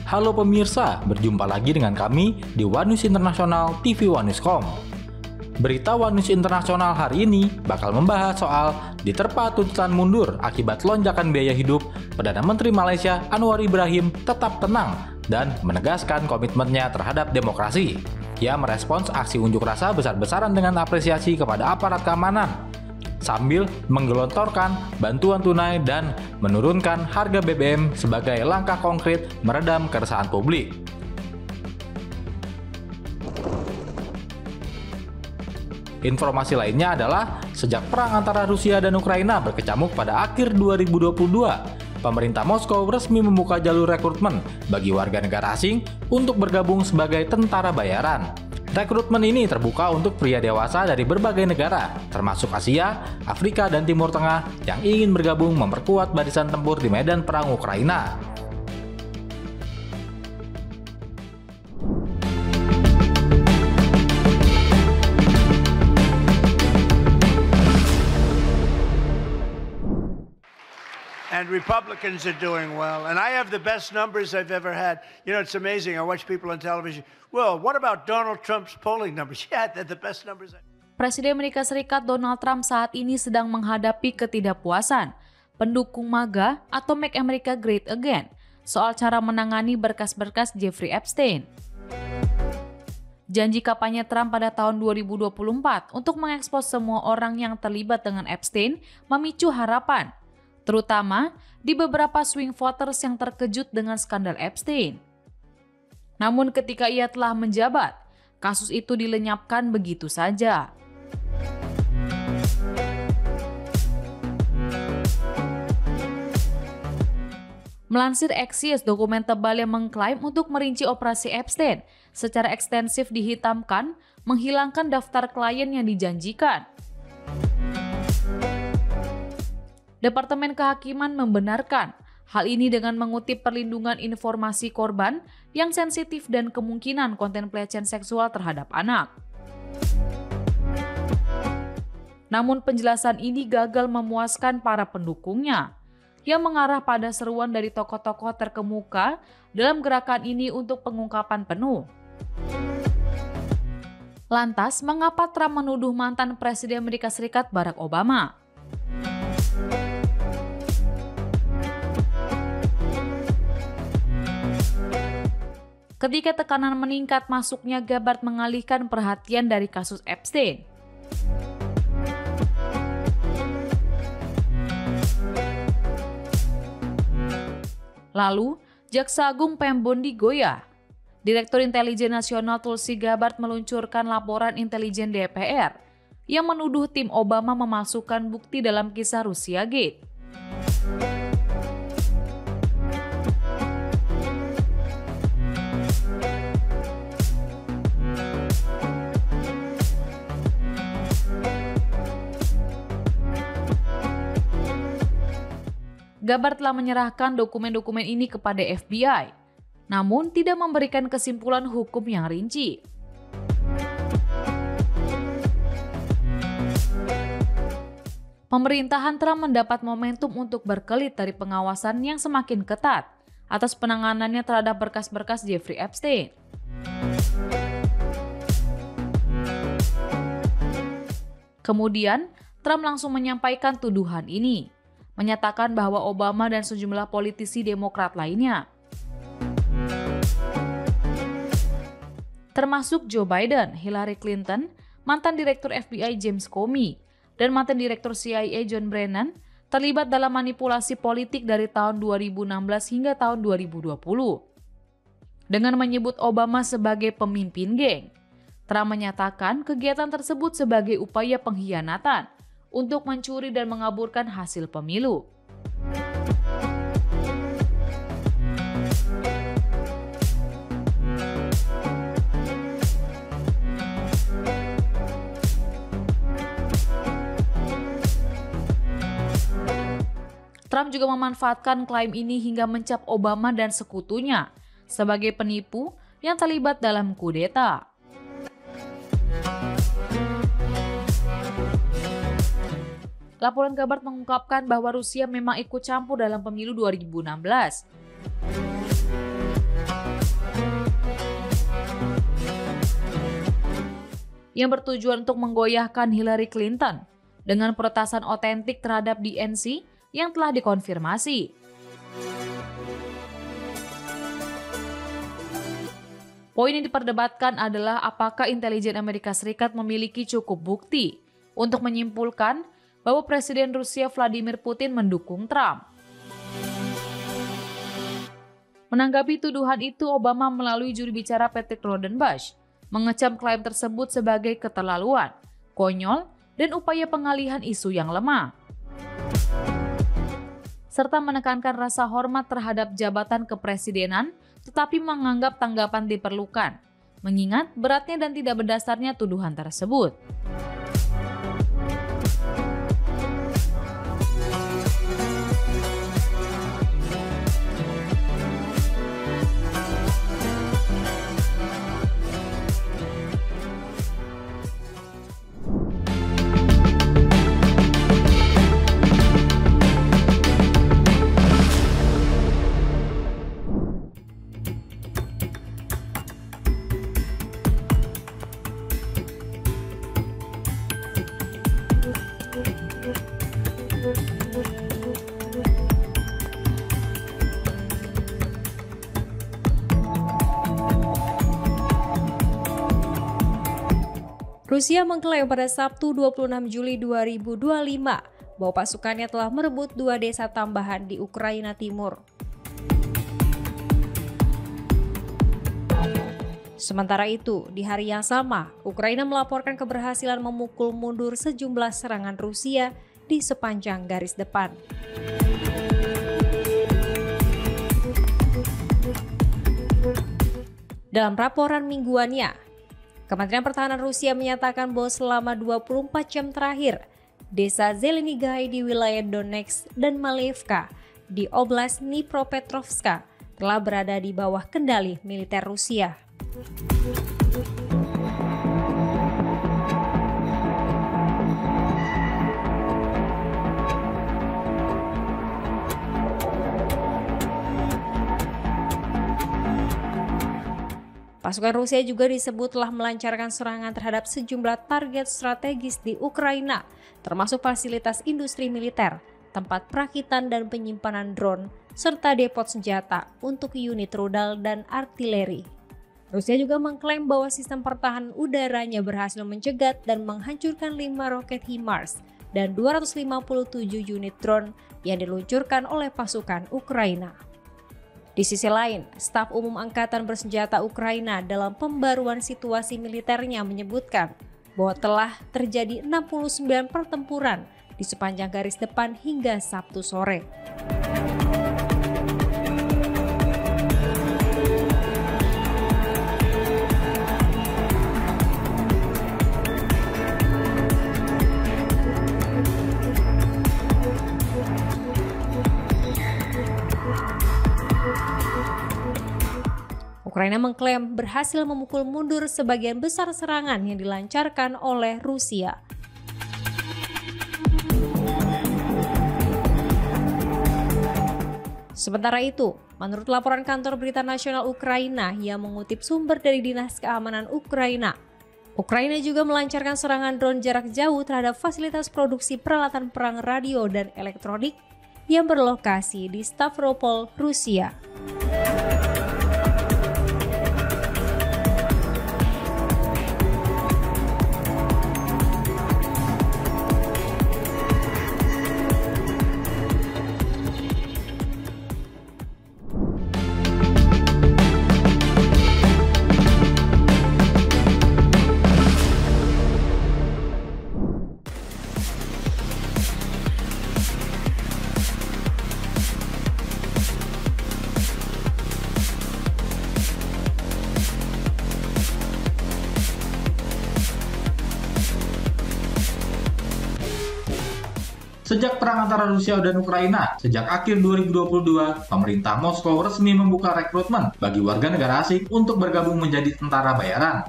Halo pemirsa, berjumpa lagi dengan kami di One News International TV One News.com. Berita One News International hari ini bakal membahas soal diterpa tuntutan mundur akibat lonjakan biaya hidup, Perdana Menteri Malaysia Anwar Ibrahim tetap tenang dan menegaskan komitmennya terhadap demokrasi. Ia merespons aksi unjuk rasa besar-besaran dengan apresiasi kepada aparat keamanan, sambil menggelontorkan bantuan tunai dan menurunkan harga BBM sebagai langkah konkret meredam keresahan publik. Informasi lainnya adalah sejak perang antara Rusia dan Ukraina berkecamuk pada akhir 2022, pemerintah Moskow resmi membuka jalur rekrutmen bagi warga negara asing untuk bergabung sebagai tentara bayaran. Rekrutmen ini terbuka untuk pria dewasa dari berbagai negara, termasuk Asia, Afrika, dan Timur Tengah yang ingin bergabung memperkuat barisan tempur di medan perang Ukraina. And Republicans are doing well. And I have the best numbers I've ever had. You know, it's amazing. I watch people on television. Well, what about Donald Trump's polling numbers? Yeah, they're the best numbers. Presiden Amerika Serikat Donald Trump saat ini sedang menghadapi ketidakpuasan pendukung MAGA atau Make America Great Again soal cara menangani berkas-berkas Jeffrey Epstein. Janji kampanye Trump pada tahun 2024 untuk mengekspos semua orang yang terlibat dengan Epstein memicu harapan, terutama di beberapa swing voters yang terkejut dengan skandal Epstein. Namun ketika ia telah menjabat, kasus itu dilenyapkan begitu saja. Melansir Axios, dokumen tebal yang mengklaim untuk merinci operasi Epstein secara ekstensif dihitamkan, menghilangkan daftar klien yang dijanjikan. Departemen Kehakiman membenarkan hal ini dengan mengutip perlindungan informasi korban yang sensitif dan kemungkinan konten pelecehan seksual terhadap anak. Namun penjelasan ini gagal memuaskan para pendukungnya yang mengarah pada seruan dari tokoh-tokoh terkemuka dalam gerakan ini untuk pengungkapan penuh. Lantas, mengapa Trump menuduh mantan Presiden Amerika Serikat Barack Obama? Ketika tekanan meningkat, masuknya Gabbard mengalihkan perhatian dari kasus Epstein. Lalu, Jaksa Agung Pam Bondi Goya, Direktur Intelijen Nasional Tulsi Gabbard meluncurkan laporan intelijen DPR yang menuduh tim Obama memalsukan bukti dalam kisah Rusia Gate. Gabbard telah menyerahkan dokumen-dokumen ini kepada FBI, namun tidak memberikan kesimpulan hukum yang rinci. Pemerintahan Trump mendapat momentum untuk berkelit dari pengawasan yang semakin ketat atas penanganannya terhadap berkas-berkas Jeffrey Epstein. Kemudian, Trump langsung menyampaikan tuduhan ini, menyatakan bahwa Obama dan sejumlah politisi Demokrat lainnya, termasuk Joe Biden, Hillary Clinton, mantan Direktur FBI James Comey, dan mantan Direktur CIA John Brennan, terlibat dalam manipulasi politik dari tahun 2016 hingga tahun 2020. Dengan menyebut Obama sebagai pemimpin geng, Trump menyatakan kegiatan tersebut sebagai upaya pengkhianatan untuk mencuri dan mengaburkan hasil pemilu. Trump juga memanfaatkan klaim ini hingga mencap Obama dan sekutunya sebagai penipu yang terlibat dalam kudeta. Laporan Gabbard mengungkapkan bahwa Rusia memang ikut campur dalam pemilu 2016. yang bertujuan untuk menggoyahkan Hillary Clinton dengan peretasan otentik terhadap DNC yang telah dikonfirmasi. Poin yang diperdebatkan adalah apakah intelijen Amerika Serikat memiliki cukup bukti untuk menyimpulkan bahwa Presiden Rusia Vladimir Putin mendukung Trump. Menanggapi tuduhan itu, Obama melalui juru bicara Patrick Rodenbush mengecam klaim tersebut sebagai keterlaluan, konyol, dan upaya pengalihan isu yang lemah. Serta menekankan rasa hormat terhadap jabatan kepresidenan, tetapi menganggap tanggapan diperlukan, mengingat beratnya dan tidak berdasarnya tuduhan tersebut. Rusia mengklaim pada Sabtu 26 Juli 2025 bahwa pasukannya telah merebut 2 desa tambahan di Ukraina Timur. Sementara itu, di hari yang sama, Ukraina melaporkan keberhasilan memukul mundur sejumlah serangan Rusia di sepanjang garis depan. Dalam laporan mingguannya, Kementerian Pertahanan Rusia menyatakan bahwa selama 24 jam terakhir, desa Zelenigai di wilayah Donetsk dan Malevka di Oblast Dnipropetrovsk telah berada di bawah kendali militer Rusia. Pasukan Rusia juga disebut telah melancarkan serangan terhadap sejumlah target strategis di Ukraina, termasuk fasilitas industri militer, tempat perakitan dan penyimpanan drone, serta depot senjata untuk unit rudal dan artileri. Rusia juga mengklaim bahwa sistem pertahanan udaranya berhasil mencegat dan menghancurkan 5 roket HIMARS dan 257 unit drone yang diluncurkan oleh pasukan Ukraina. Di sisi lain, Staf Umum Angkatan Bersenjata Ukraina dalam pembaruan situasi militernya menyebutkan bahwa telah terjadi 69 pertempuran di sepanjang garis depan hingga Sabtu sore. Ukraina mengklaim berhasil memukul mundur sebagian besar serangan yang dilancarkan oleh Rusia. Sementara itu, menurut laporan kantor berita nasional Ukraina yang mengutip sumber dari Dinas Keamanan Ukraina, Ukraina juga melancarkan serangan drone jarak jauh terhadap fasilitas produksi peralatan perang radio dan elektronik yang berlokasi di Stavropol, Rusia. Sejak perang antara Rusia dan Ukraina, sejak akhir 2022, pemerintah Moskow resmi membuka rekrutmen bagi warga negara asing untuk bergabung menjadi tentara bayaran.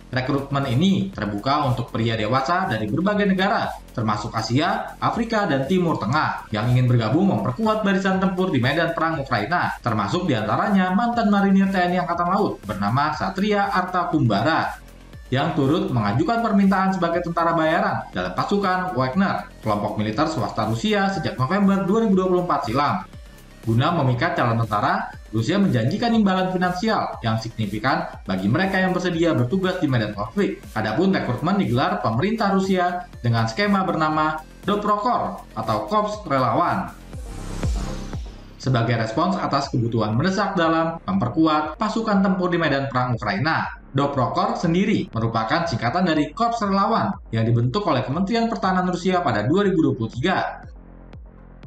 Rekrutmen ini terbuka untuk pria dewasa dari berbagai negara, termasuk Asia, Afrika, dan Timur Tengah, yang ingin bergabung memperkuat barisan tempur di medan perang Ukraina, termasuk diantaranya mantan marinir TNI Angkatan Laut bernama Satria Arta Kumbara. yang turut mengajukan permintaan sebagai tentara bayaran dalam pasukan Wagner, kelompok militer swasta Rusia sejak November 2024 silam. Guna memikat calon tentara, Rusia menjanjikan imbalan finansial yang signifikan bagi mereka yang bersedia bertugas di medan konflik. Adapun rekrutmen digelar pemerintah Rusia dengan skema bernama Dobrokor atau Korps Relawan. Sebagai respons atas kebutuhan mendesak dalam memperkuat pasukan tempur di medan perang Ukraina. Dobrokor sendiri merupakan singkatan dari Korps Relawan yang dibentuk oleh Kementerian Pertahanan Rusia pada 2023.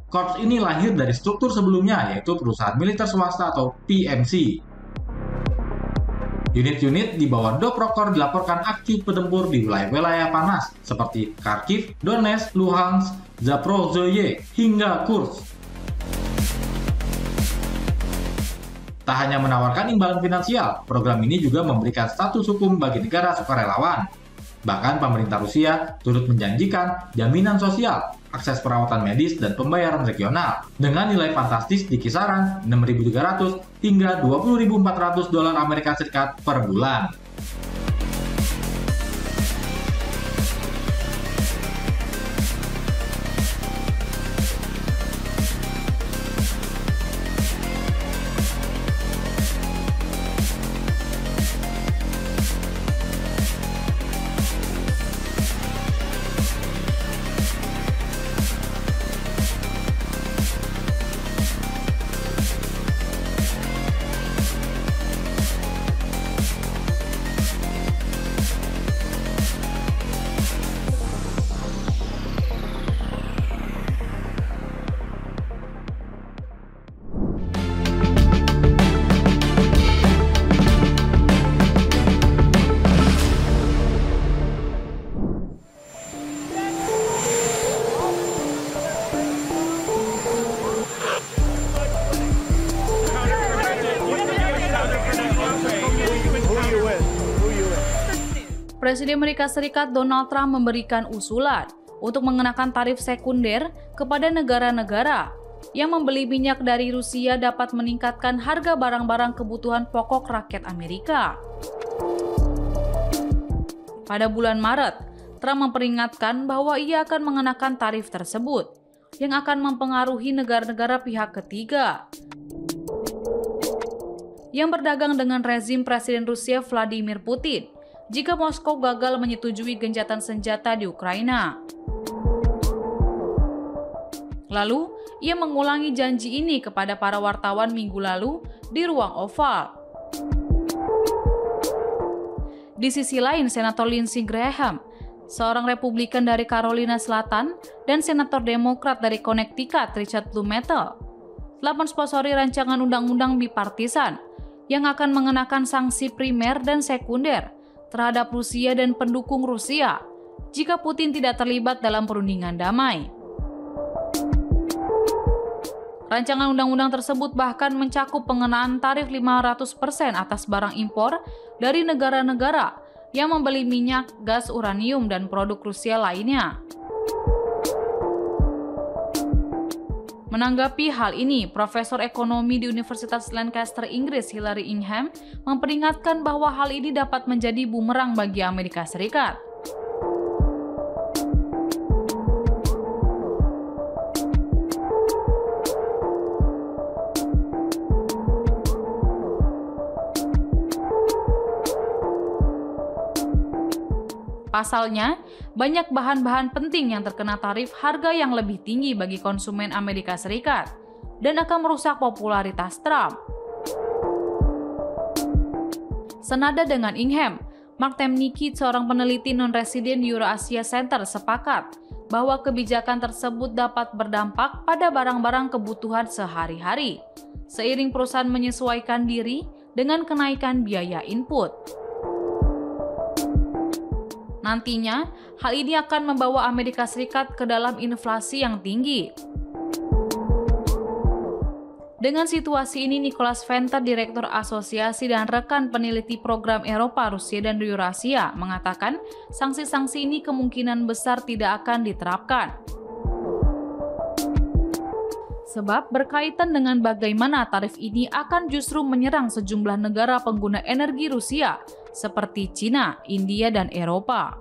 Korps ini lahir dari struktur sebelumnya, yaitu perusahaan militer swasta atau PMC. Unit-unit di bawah Dobrokor dilaporkan aktif bertempur di wilayah-wilayah panas seperti Kharkiv, Donetsk, Luhansk, Zaporozhye, hingga Kursk. Tak hanya menawarkan imbalan finansial, program ini juga memberikan status hukum bagi negara sukarelawan. Bahkan pemerintah Rusia turut menjanjikan jaminan sosial, akses perawatan medis, dan pembayaran regional dengan nilai fantastis di kisaran 6.300 hingga 20.400 dolar Amerika Serikat per bulan. Presiden Amerika Serikat Donald Trump memberikan usulan untuk mengenakan tarif sekunder kepada negara-negara yang membeli minyak dari Rusia dapat meningkatkan harga barang-barang kebutuhan pokok rakyat Amerika. Pada bulan Maret, Trump memperingatkan bahwa ia akan mengenakan tarif tersebut yang akan mempengaruhi negara-negara pihak ketiga yang berdagang dengan rezim Presiden Rusia Vladimir Putin jika Moskow gagal menyetujui gencatan senjata di Ukraina. Lalu, ia mengulangi janji ini kepada para wartawan minggu lalu di ruang Oval. Di sisi lain, Senator Lindsey Graham, seorang Republikan dari Carolina Selatan, dan Senator Demokrat dari Connecticut Richard Blumenthal, telah mensponsori rancangan undang-undang bipartisan yang akan mengenakan sanksi primer dan sekunder terhadap Rusia dan pendukung Rusia jika Putin tidak terlibat dalam perundingan damai. Rancangan undang-undang tersebut bahkan mencakup pengenaan tarif 500% atas barang impor dari negara-negara yang membeli minyak, gas, uranium, dan produk Rusia lainnya. Menanggapi hal ini, Profesor Ekonomi di Universitas Lancaster, Inggris, Hilary Ingham, memperingatkan bahwa hal ini dapat menjadi bumerang bagi Amerika Serikat. Pasalnya, banyak bahan-bahan penting yang terkena tarif harga yang lebih tinggi bagi konsumen Amerika Serikat dan akan merusak popularitas Trump. Senada dengan Ingham, Mark Temnicki, seorang peneliti non-residen Eurasia Center, sepakat bahwa kebijakan tersebut dapat berdampak pada barang-barang kebutuhan sehari-hari, seiring perusahaan menyesuaikan diri dengan kenaikan biaya input. Nantinya, hal ini akan membawa Amerika Serikat ke dalam inflasi yang tinggi. Dengan situasi ini, Nicholas Venter, Direktur Asosiasi dan rekan peneliti program Eropa, Rusia, dan Eurasia, mengatakan sanksi-sanksi ini kemungkinan besar tidak akan diterapkan. Sebab berkaitan dengan bagaimana tarif ini akan justru menyerang sejumlah negara pengguna energi Rusia seperti Cina, India, dan Eropa.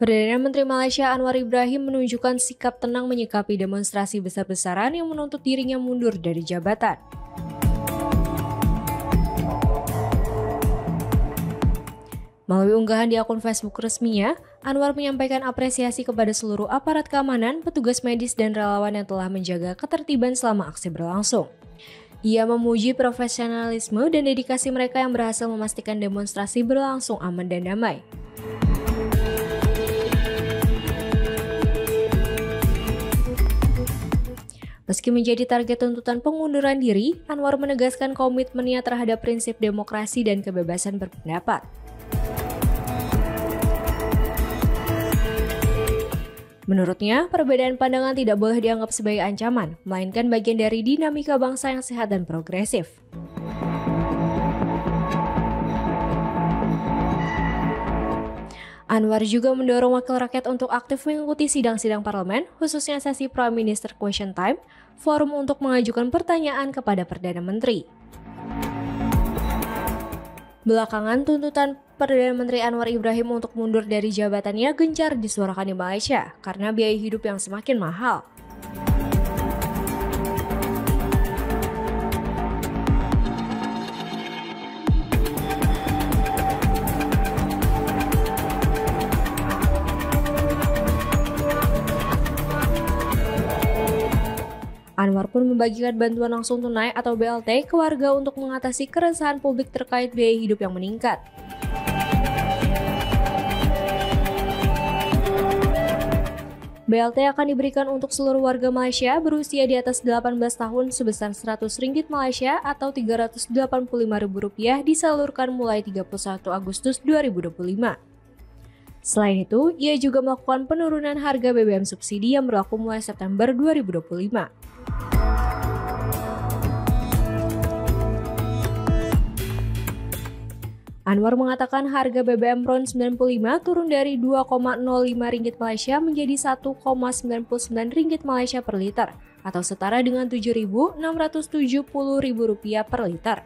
Perdana Menteri Malaysia Anwar Ibrahim menunjukkan sikap tenang menyikapi demonstrasi besar-besaran yang menuntut dirinya mundur dari jabatan. Melalui unggahan di akun Facebook resminya, Anwar menyampaikan apresiasi kepada seluruh aparat keamanan, petugas medis, dan relawan yang telah menjaga ketertiban selama aksi berlangsung. Ia memuji profesionalisme dan dedikasi mereka yang berhasil memastikan demonstrasi berlangsung aman dan damai. Meski menjadi target tuntutan pengunduran diri, Anwar menegaskan komitmennya terhadap prinsip demokrasi dan kebebasan berpendapat. Menurutnya, perbedaan pandangan tidak boleh dianggap sebagai ancaman, melainkan bagian dari dinamika bangsa yang sehat dan progresif. Anwar juga mendorong wakil rakyat untuk aktif mengikuti sidang-sidang parlemen, khususnya sesi Prime Minister Question Time, forum untuk mengajukan pertanyaan kepada Perdana Menteri. Belakangan, tuntutan Perdana Menteri Anwar Ibrahim untuk mundur dari jabatannya gencar disuarakan di Malaysia karena biaya hidup yang semakin mahal. Anwar pun membagikan bantuan langsung tunai atau BLT ke warga untuk mengatasi keresahan publik terkait biaya hidup yang meningkat. BLT akan diberikan untuk seluruh warga Malaysia berusia di atas 18 tahun sebesar RM100 Malaysia atau Rp385.000 disalurkan mulai 31 Agustus 2025. Selain itu, ia juga melakukan penurunan harga BBM subsidi yang berlaku mulai September 2025. Anwar mengatakan harga BBM RON 95 turun dari Rp2,05 Malaysia menjadi Rp1,99 Malaysia per liter atau setara dengan Rp7.670.000 per liter.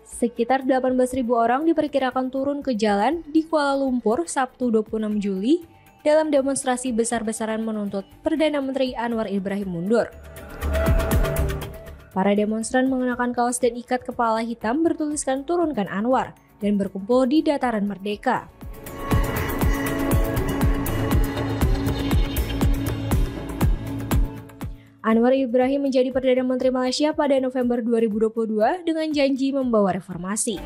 Sekitar 18.000 orang diperkirakan turun ke jalan di Kuala Lumpur Sabtu 26 Juli dalam demonstrasi besar-besaran menuntut Perdana Menteri Anwar Ibrahim mundur. Para demonstran mengenakan kaos dan ikat kepala hitam bertuliskan "Turunkan Anwar" dan berkumpul di Dataran Merdeka. Anwar Ibrahim menjadi Perdana Menteri Malaysia pada November 2022 dengan janji membawa reformasi.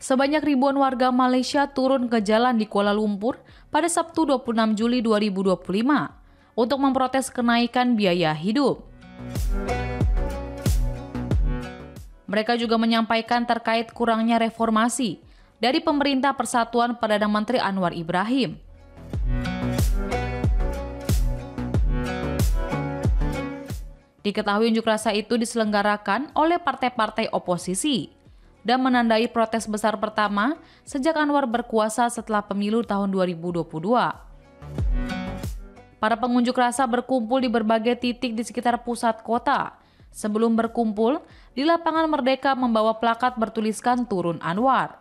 Sebanyak ribuan warga Malaysia turun ke jalan di Kuala Lumpur pada Sabtu 26 Juli 2025 untuk memprotes kenaikan biaya hidup. Mereka juga menyampaikan terkait kurangnya reformasi dari pemerintah Persatuan Perdana Menteri Anwar Ibrahim. Diketahui unjuk rasa itu diselenggarakan oleh partai-partai oposisi dan menandai protes besar pertama sejak Anwar berkuasa setelah pemilu tahun 2022. Para pengunjuk rasa berkumpul di berbagai titik di sekitar pusat kota. Sebelum berkumpul, di lapangan Merdeka membawa plakat bertuliskan "Turun Anwar".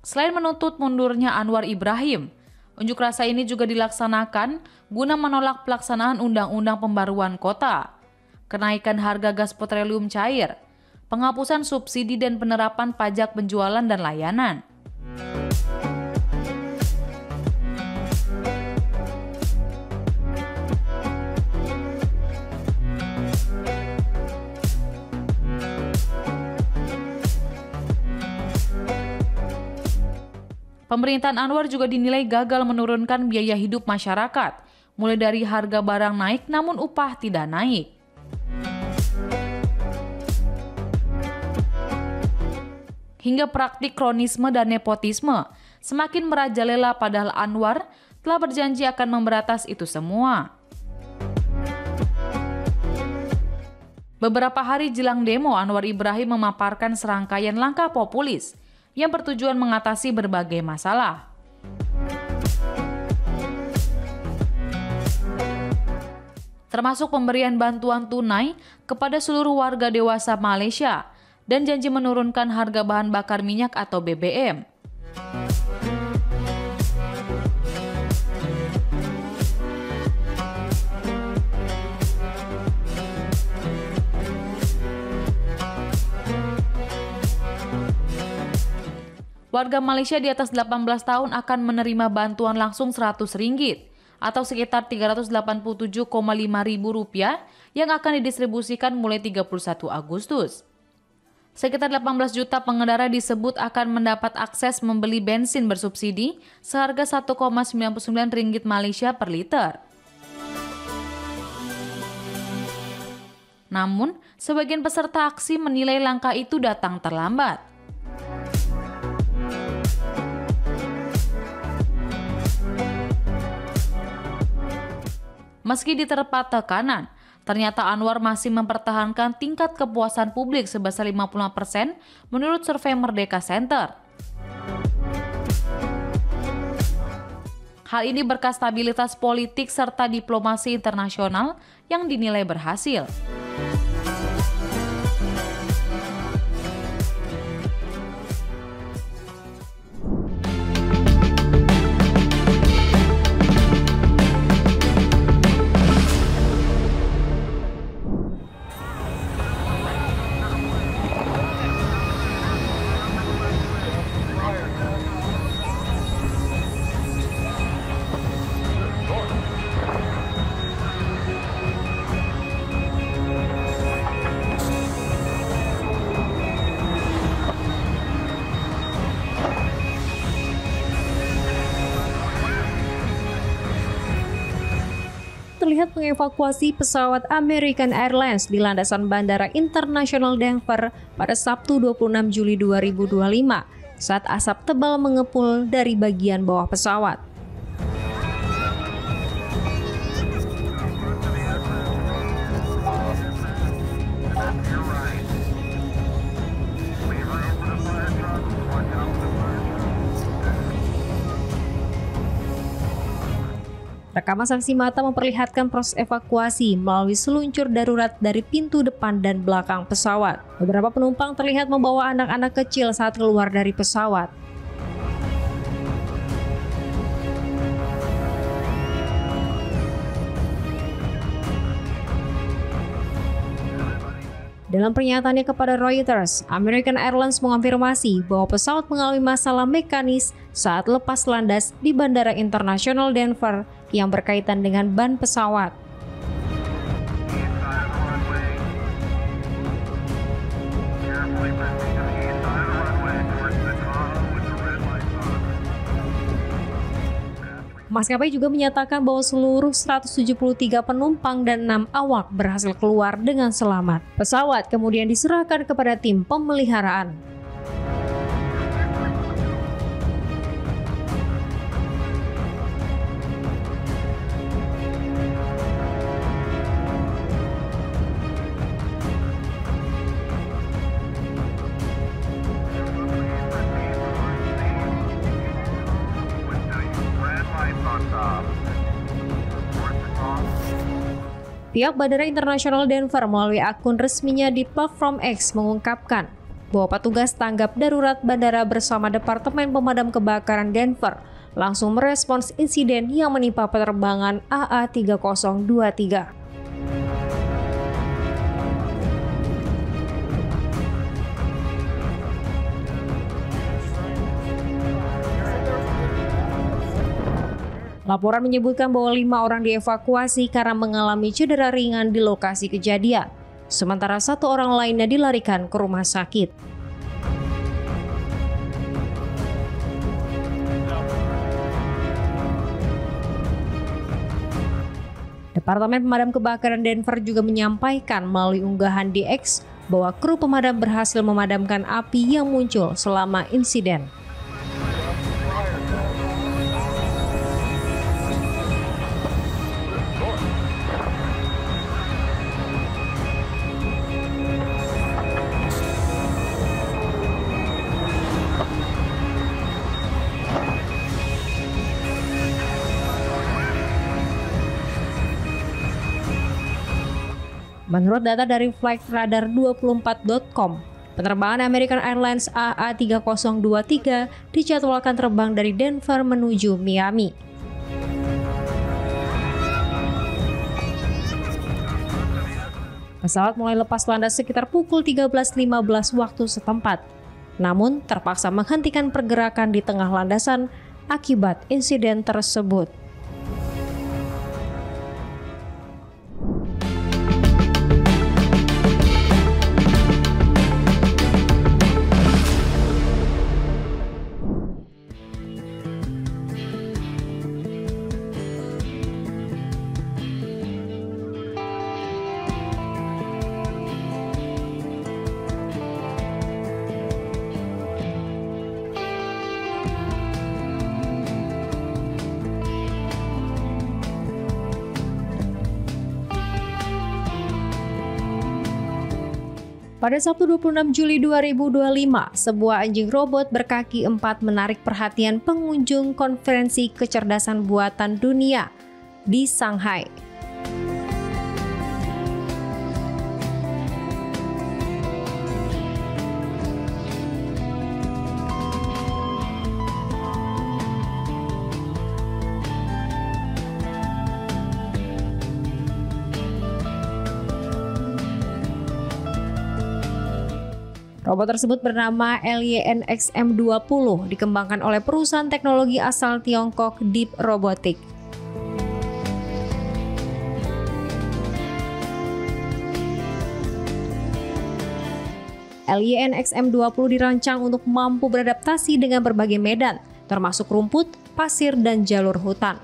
Selain menuntut mundurnya Anwar Ibrahim, unjuk rasa ini juga dilaksanakan guna menolak pelaksanaan Undang-Undang Pembaruan Kota kenaikan harga gas petroleum cair, penghapusan subsidi dan penerapan pajak penjualan dan layanan. Pemerintahan Anwar juga dinilai gagal menurunkan biaya hidup masyarakat, mulai dari harga barang naik namun upah tidak naik. Hingga praktik kronisme dan nepotisme semakin merajalela padahal Anwar telah berjanji akan memberatas itu semua. Beberapa hari jelang demo, Anwar Ibrahim memaparkan serangkaian langkah populis yang bertujuan mengatasi berbagai masalah. Termasuk pemberian bantuan tunai kepada seluruh warga dewasa Malaysia dan janji menurunkan harga bahan bakar minyak atau BBM. Warga Malaysia di atas 18 tahun akan menerima bantuan langsung Rp100 atau sekitar Rp387,5 ribu yang akan didistribusikan mulai 31 Agustus. Sekitar 18 juta pengendara disebut akan mendapat akses membeli bensin bersubsidi seharga Rp1,99 Malaysia per liter. Namun, sebagian peserta aksi menilai langkah itu datang terlambat. Meski diterpa tekanan, ternyata Anwar masih mempertahankan tingkat kepuasan publik sebesar 55% menurut survei Merdeka Center. Hal ini berkat stabilitas politik serta diplomasi internasional yang dinilai berhasil. Terlihat mengevakuasi pesawat American Airlines di landasan Bandara Internasional Denver pada Sabtu 26 Juli 2025 saat asap tebal mengepul dari bagian bawah pesawat. Rekaman saksi mata memperlihatkan proses evakuasi melalui seluncur darurat dari pintu depan dan belakang pesawat. Beberapa penumpang terlihat membawa anak-anak kecil saat keluar dari pesawat. Dalam pernyataannya kepada Reuters, American Airlines mengonfirmasi bahwa pesawat mengalami masalah mekanis saat lepas landas di Bandara Internasional Denver yang berkaitan dengan ban pesawat. Maskapai juga menyatakan bahwa seluruh 173 penumpang dan 6 awak berhasil keluar dengan selamat. Pesawat kemudian diserahkan kepada tim pemeliharaan. Pihak Bandara Internasional Denver melalui akun resminya di platform X mengungkapkan bahwa petugas tanggap darurat bandara bersama Departemen Pemadam Kebakaran Denver langsung merespons insiden yang menimpa penerbangan AA3023. Laporan menyebutkan bahwa 5 orang dievakuasi karena mengalami cedera ringan di lokasi kejadian, sementara 1 orang lainnya dilarikan ke rumah sakit. Departemen Pemadam Kebakaran Denver juga menyampaikan melalui unggahan di X bahwa kru pemadam berhasil memadamkan api yang muncul selama insiden. Menurut data dari flightradar24.com, penerbangan American Airlines AA3023 dijadwalkan terbang dari Denver menuju Miami. Pesawat mulai lepas landas sekitar pukul 13.15 waktu setempat, namun terpaksa menghentikan pergerakan di tengah landasan akibat insiden tersebut. Pada Sabtu 26 Juli 2025, sebuah anjing robot berkaki 4 menarik perhatian pengunjung konferensi kecerdasan buatan dunia di Shanghai. Robot tersebut bernama LYNXM20, dikembangkan oleh perusahaan teknologi asal Tiongkok Deep Robotics. LYNXM20 dirancang untuk mampu beradaptasi dengan berbagai medan, termasuk rumput, pasir, dan jalur hutan.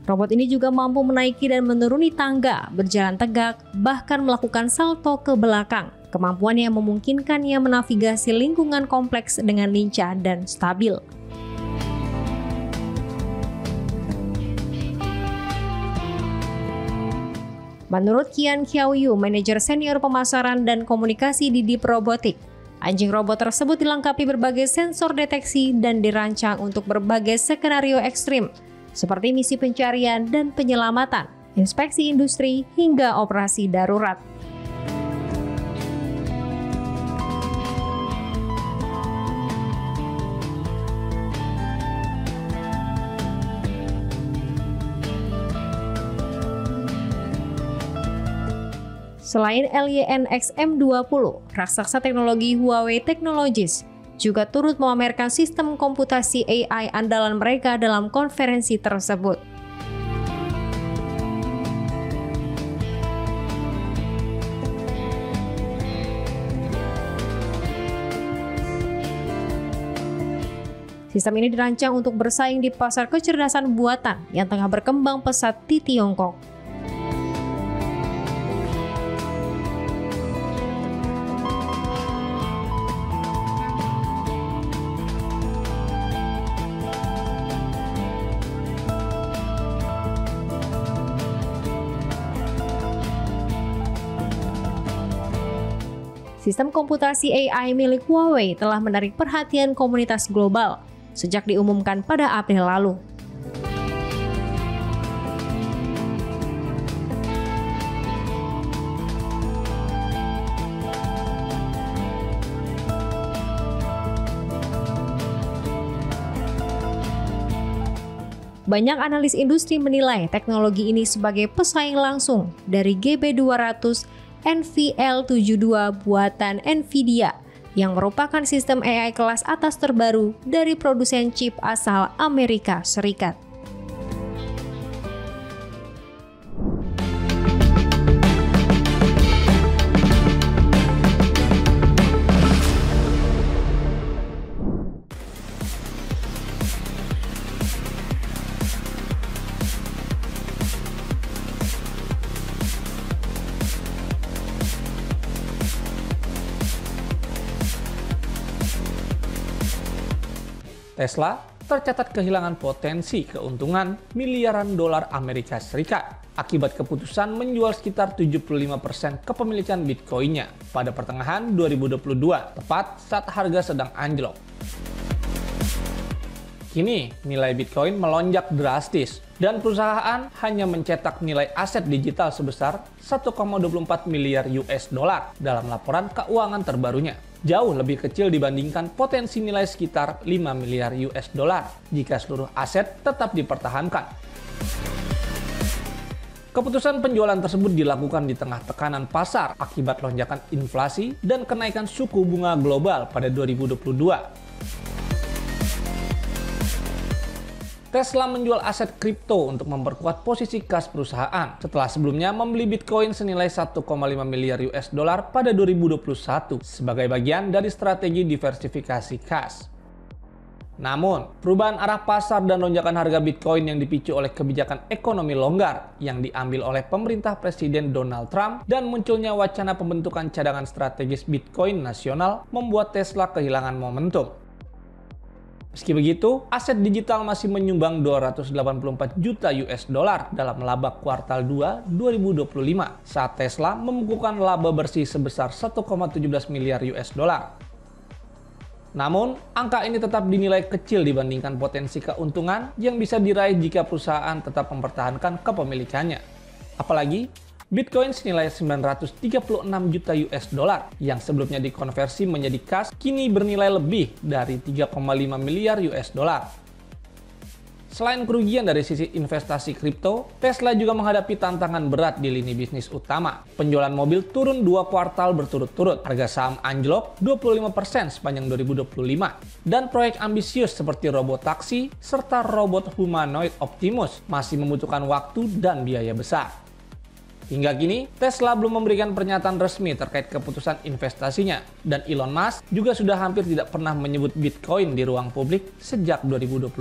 Robot ini juga mampu menaiki dan menuruni tangga, berjalan tegak, bahkan melakukan salto ke belakang. Kemampuan yang memungkinkannya menavigasi lingkungan kompleks dengan lincah dan stabil. Menurut Qian Xiaoyu, manajer senior pemasaran dan komunikasi di Deep Robotics, anjing robot tersebut dilengkapi berbagai sensor deteksi dan dirancang untuk berbagai skenario ekstrim, seperti misi pencarian dan penyelamatan, inspeksi industri, hingga operasi darurat. Selain LYNXM20, raksasa teknologi Huawei Technologies juga turut memamerkan sistem komputasi AI andalan mereka dalam konferensi tersebut. Sistem ini dirancang untuk bersaing di pasar kecerdasan buatan yang tengah berkembang pesat di Tiongkok. Sistem komputasi AI milik Huawei telah menarik perhatian komunitas global sejak diumumkan pada April lalu. Banyak analis industri menilai teknologi ini sebagai pesaing langsung dari GB200 NVL72 buatan Nvidia yang merupakan sistem AI kelas atas terbaru dari produsen chip asal Amerika Serikat. Tesla tercatat kehilangan potensi keuntungan miliaran dolar Amerika Serikat akibat keputusan menjual sekitar 75% kepemilikan Bitcoin-nya pada pertengahan 2022, tepat saat harga sedang anjlok. Kini, nilai Bitcoin melonjak drastis dan perusahaan hanya mencetak nilai aset digital sebesar 1,24 miliar US dollar dalam laporan keuangan terbarunya. Jauh lebih kecil dibandingkan potensi nilai sekitar 5 miliar US dollar jika seluruh aset tetap dipertahankan. Keputusan penjualan tersebut dilakukan di tengah tekanan pasar akibat lonjakan inflasi dan kenaikan suku bunga global pada 2022. Tesla menjual aset kripto untuk memperkuat posisi kas perusahaan setelah sebelumnya membeli Bitcoin senilai 1,5 miliar US dollar pada 2021 sebagai bagian dari strategi diversifikasi kas. Namun, perubahan arah pasar dan lonjakan harga Bitcoin yang dipicu oleh kebijakan ekonomi longgar yang diambil oleh pemerintah Presiden Donald Trump dan munculnya wacana pembentukan cadangan strategis Bitcoin nasional membuat Tesla kehilangan momentum. Meski begitu, aset digital masih menyumbang 284 juta US dollar dalam laba kuartal 2 2025 saat Tesla membukukan laba bersih sebesar 1,17 miliar US dollar. Namun, angka ini tetap dinilai kecil dibandingkan potensi keuntungan yang bisa diraih jika perusahaan tetap mempertahankan kepemilikannya. Apalagi, Bitcoin senilai 936 juta US dollar yang sebelumnya dikonversi menjadi kas kini bernilai lebih dari 3,5 miliar US dollar. Selain kerugian dari sisi investasi kripto, Tesla juga menghadapi tantangan berat di lini bisnis utama. Penjualan mobil turun 2 kuartal berturut-turut, harga saham anjlok 25% sepanjang 2025, dan proyek ambisius seperti robot taksi serta robot humanoid Optimus masih membutuhkan waktu dan biaya besar. Hingga kini, Tesla belum memberikan pernyataan resmi terkait keputusan investasinya, dan Elon Musk juga sudah hampir tidak pernah menyebut Bitcoin di ruang publik sejak 2022.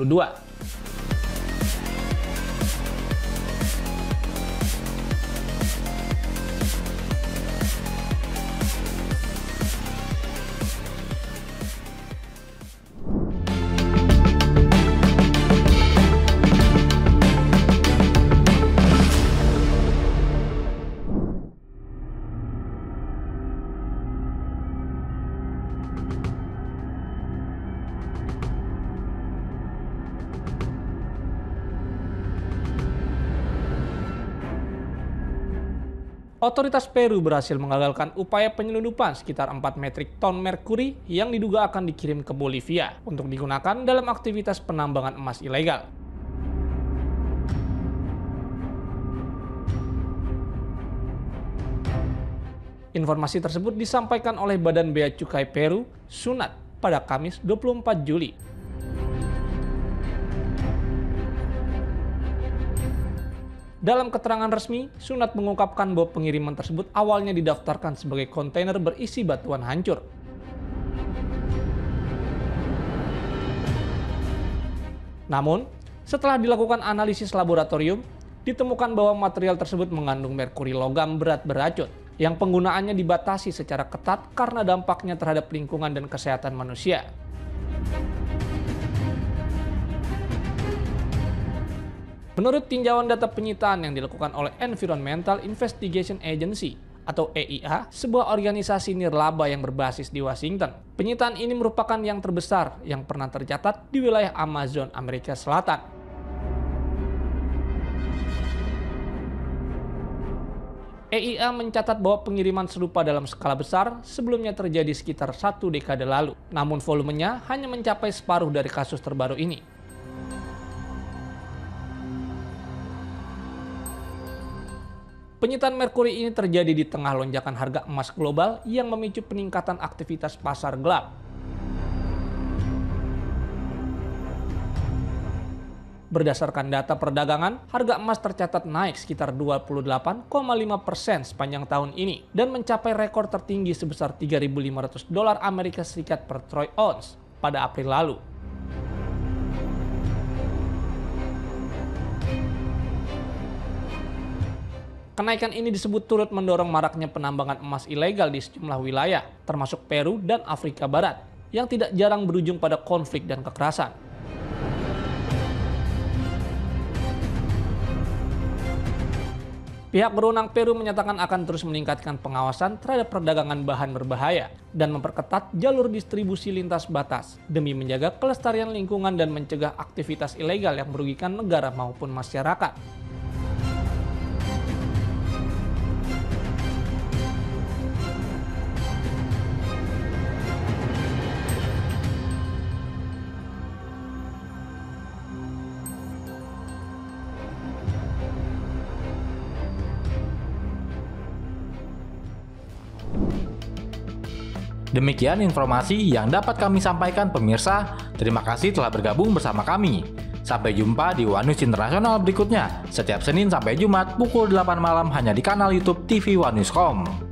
Otoritas Peru berhasil mengagalkan upaya penyelundupan sekitar 4 metrik ton merkuri yang diduga akan dikirim ke Bolivia untuk digunakan dalam aktivitas penambangan emas ilegal. Informasi tersebut disampaikan oleh Badan Bea Cukai Peru, SUNAT, pada Kamis 24 Juli. Dalam keterangan resmi, SUNAT mengungkapkan bahwa pengiriman tersebut awalnya didaftarkan sebagai kontainer berisi batuan hancur. Namun, setelah dilakukan analisis laboratorium, ditemukan bahwa material tersebut mengandung merkuri logam berat beracun, yang penggunaannya dibatasi secara ketat karena dampaknya terhadap lingkungan dan kesehatan manusia. Menurut tinjauan data penyitaan yang dilakukan oleh Environmental Investigation Agency atau EIA, sebuah organisasi nirlaba yang berbasis di Washington, penyitaan ini merupakan yang terbesar yang pernah tercatat di wilayah Amazon, Amerika Selatan. EIA mencatat bahwa pengiriman serupa dalam skala besar sebelumnya terjadi sekitar 1 dekade lalu, namun volumenya hanya mencapai separuh dari kasus terbaru ini. Penyitaan merkuri ini terjadi di tengah lonjakan harga emas global yang memicu peningkatan aktivitas pasar gelap. Berdasarkan data perdagangan, harga emas tercatat naik sekitar 28,5% sepanjang tahun ini dan mencapai rekor tertinggi sebesar $3.500 Amerika Serikat per troy ounce pada April lalu. Kenaikan ini disebut turut mendorong maraknya penambangan emas ilegal di sejumlah wilayah, termasuk Peru dan Afrika Barat, yang tidak jarang berujung pada konflik dan kekerasan. Pihak berwenang Peru menyatakan akan terus meningkatkan pengawasan terhadap perdagangan bahan berbahaya dan memperketat jalur distribusi lintas batas demi menjaga kelestarian lingkungan dan mencegah aktivitas ilegal yang merugikan negara maupun masyarakat. Demikian informasi yang dapat kami sampaikan pemirsa. Terima kasih telah bergabung bersama kami. Sampai jumpa di One News Internasional berikutnya, setiap Senin sampai Jumat pukul 8 malam hanya di kanal YouTube TV One News.com.